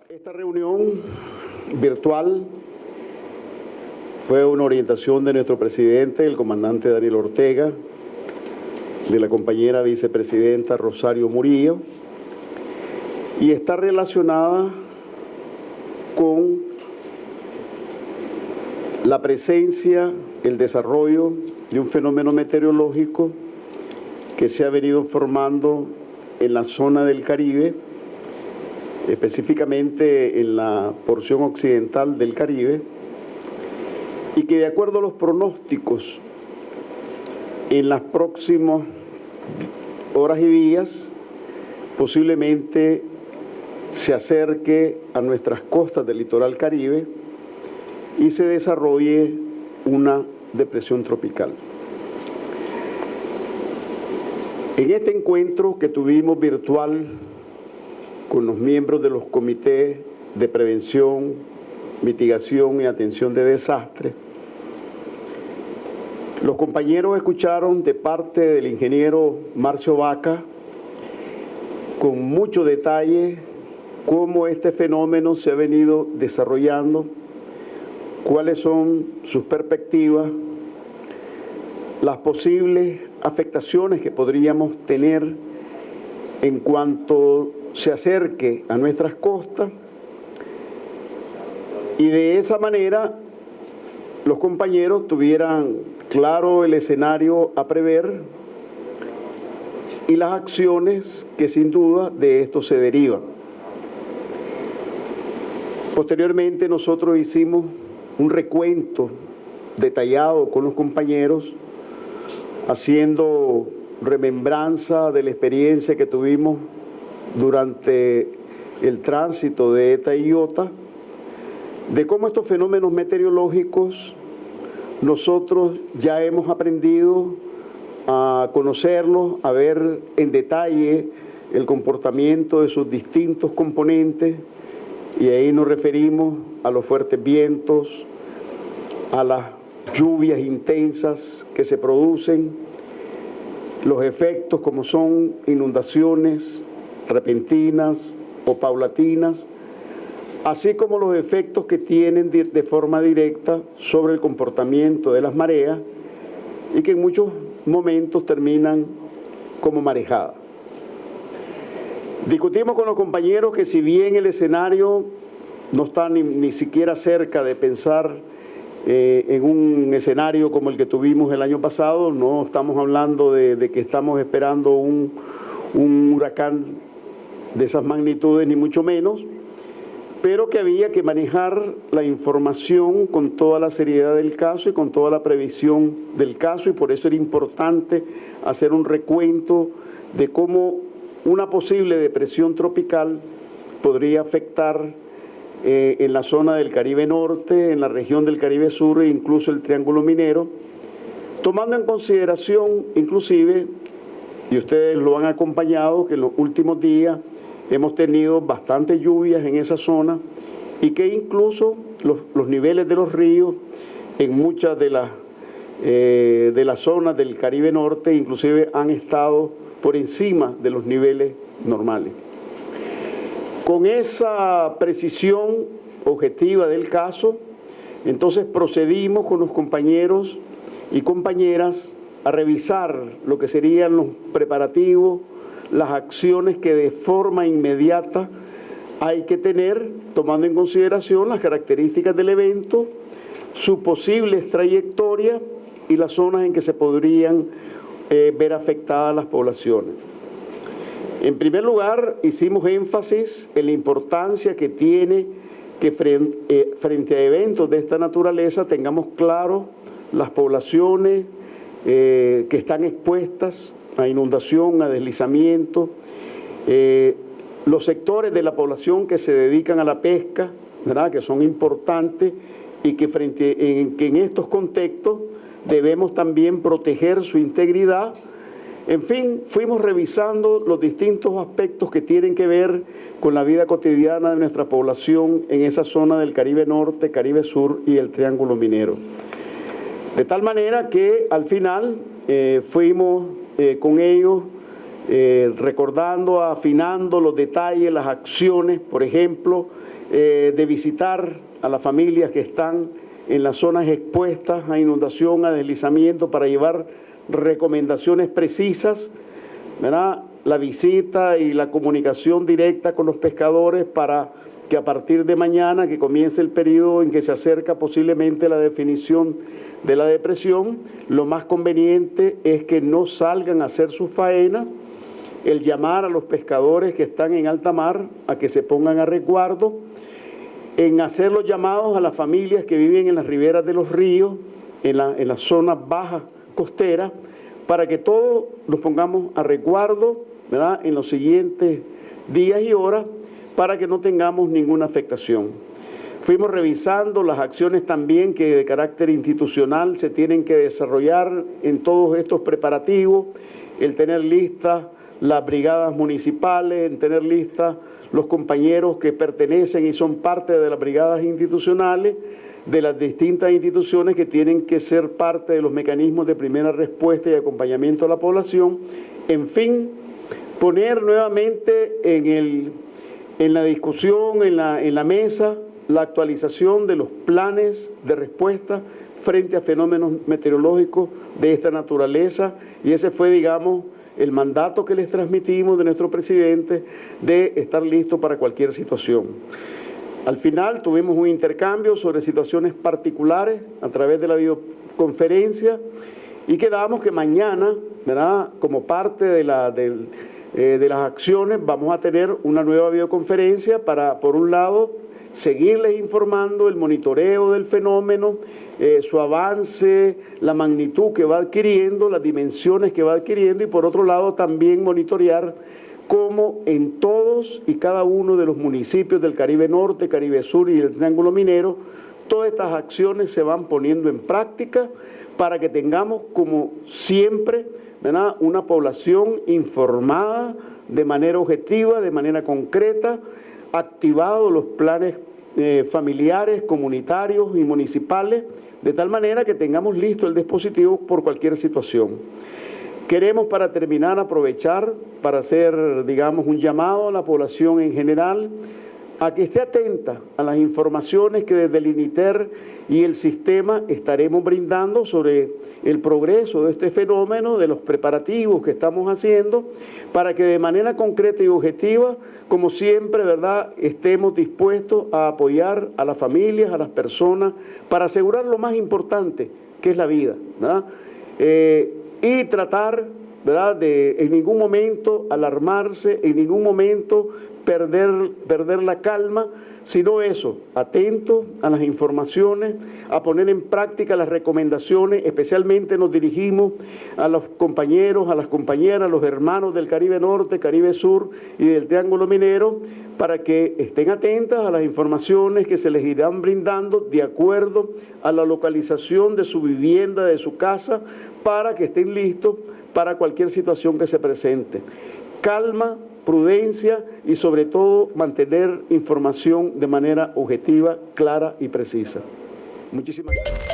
Esta reunión virtual fue una orientación de nuestro presidente, el comandante Daniel Ortega, de la compañera vicepresidenta Rosario Murillo, y está relacionada con la presencia, el desarrollo de un fenómeno meteorológico que se ha venido formando en la zona del Caribe, específicamente en la porción occidental del Caribe, y que de acuerdo a los pronósticos, en las próximas horas y días, posiblemente se acerque a nuestras costas del litoral Caribe y se desarrolle una depresión tropical. En este encuentro que tuvimos virtual con los miembros de los comités de prevención, mitigación y atención de desastres, los compañeros escucharon de parte del ingeniero Marcio Vaca con mucho detalle cómo este fenómeno se ha venido desarrollando, cuáles son sus perspectivas, las posibles afectaciones que podríamos tener en cuanto se acerque a nuestras costas, y de esa manera los compañeros tuvieran claro el escenario a prever y las acciones que sin duda de esto se derivan. Posteriormente nosotros hicimos un recuento detallado con los compañeros, haciendo remembranza de la experiencia que tuvimos durante el tránsito de ETA y IOTA, de cómo estos fenómenos meteorológicos nosotros ya hemos aprendido a conocerlos, a ver en detalle el comportamiento de sus distintos componentes, y ahí nos referimos a los fuertes vientos, a las lluvias intensas que se producen, los efectos como son inundaciones repentinas o paulatinas, así como los efectos que tienen de forma directa sobre el comportamiento de las mareas y que en muchos momentos terminan como marejadas. Discutimos con los compañeros que si bien el escenario no está ni siquiera cerca de pensar en un escenario como el que tuvimos el año pasado, no estamos hablando de que estamos esperando un huracán de esas magnitudes, ni mucho menos, pero que había que manejar la información con toda la seriedad del caso y con toda la previsión del caso, y por eso era importante hacer un recuento de cómo una posible depresión tropical podría afectar en la zona del Caribe Norte, en la región del Caribe Sur e incluso el Triángulo Minero, tomando en consideración inclusive, y ustedes lo han acompañado, que en los últimos días hemos tenido bastantes lluvias en esa zona y que incluso los niveles de los ríos en muchas de las zonas del Caribe Norte inclusive han estado por encima de los niveles normales. Con esa precisión objetiva del caso, entonces procedimos con los compañeros y compañeras a revisar lo que serían los preparativos, las acciones que de forma inmediata hay que tener, tomando en consideración las características del evento, sus posibles trayectorias y las zonas en que se podrían ver afectadas las poblaciones. En primer lugar, hicimos énfasis en la importancia que tiene que frente a eventos de esta naturaleza tengamos claro las poblaciones que están expuestas a inundación, a deslizamiento, los sectores de la población que se dedican a la pesca, ¿verdad?, que son importantes y que en estos contextos debemos también proteger su integridad. En fin, fuimos revisando los distintos aspectos que tienen que ver con la vida cotidiana de nuestra población en esa zona del Caribe Norte, Caribe Sur y el Triángulo Minero. De tal manera que al final fuimos con ellos recordando, afinando los detalles, las acciones, por ejemplo, de visitar a las familias que están en las zonas expuestas a inundación, a deslizamiento, para llevar recomendaciones precisas, ¿verdad? La visita y la comunicación directa con los pescadores para que a partir de mañana, que comience el periodo en que se acerca posiblemente la definición de la depresión, lo más conveniente es que no salgan a hacer su faena, el llamar a los pescadores que están en alta mar a que se pongan a resguardo, en hacer los llamados a las familias que viven en las riberas de los ríos, en las zonas bajas costeras, para que todos nos pongamos a resguardo, ¿verdad?, en los siguientes días y horas, para que no tengamos ninguna afectación. Fuimos revisando las acciones también que de carácter institucional se tienen que desarrollar en todos estos preparativos, el tener listas las brigadas municipales, el tener listas los compañeros que pertenecen y son parte de las brigadas institucionales, de las distintas instituciones que tienen que ser parte de los mecanismos de primera respuesta y acompañamiento a la población. En fin, poner nuevamente en la discusión, en la mesa, la actualización de los planes de respuesta frente a fenómenos meteorológicos de esta naturaleza, y ese fue, digamos, el mandato que les transmitimos de nuestro presidente de estar listo para cualquier situación. Al final tuvimos un intercambio sobre situaciones particulares a través de la videoconferencia y quedamos que mañana, ¿verdad?, como parte de las acciones, vamos a tener una nueva videoconferencia para, por un lado, seguirles informando el monitoreo del fenómeno, su avance, la magnitud que va adquiriendo, las dimensiones que va adquiriendo, y por otro lado también monitorear cómo en todos y cada uno de los municipios del Caribe Norte, Caribe Sur y el Triángulo Minero, todas estas acciones se van poniendo en práctica para que tengamos, como siempre, ¿verdad?, una población informada de manera objetiva, de manera concreta, activados los planes familiares, comunitarios y municipales, de tal manera que tengamos listo el dispositivo por cualquier situación. Queremos, para terminar, aprovechar para hacer, digamos, un llamado a la población en general a que esté atenta a las informaciones que desde el INITER y el sistema estaremos brindando sobre el progreso de este fenómeno, de los preparativos que estamos haciendo, para que de manera concreta y objetiva, como siempre, ¿verdad?, estemos dispuestos a apoyar a las familias, a las personas, para asegurar lo más importante, que es la vida, ¿verdad? Y tratar, ¿verdad?, de en ningún momento alarmarse, en ningún momento perder la calma, sino eso, atentos a las informaciones, a poner en práctica las recomendaciones. Especialmente nos dirigimos a los compañeros, a las compañeras, a los hermanos del Caribe Norte, Caribe Sur y del Triángulo Minero, para que estén atentas a las informaciones que se les irán brindando de acuerdo a la localización de su vivienda, de su casa, para que estén listos para cualquier situación que se presente. Calma, prudencia y sobre todo mantener información de manera objetiva, clara y precisa. Muchísimas gracias.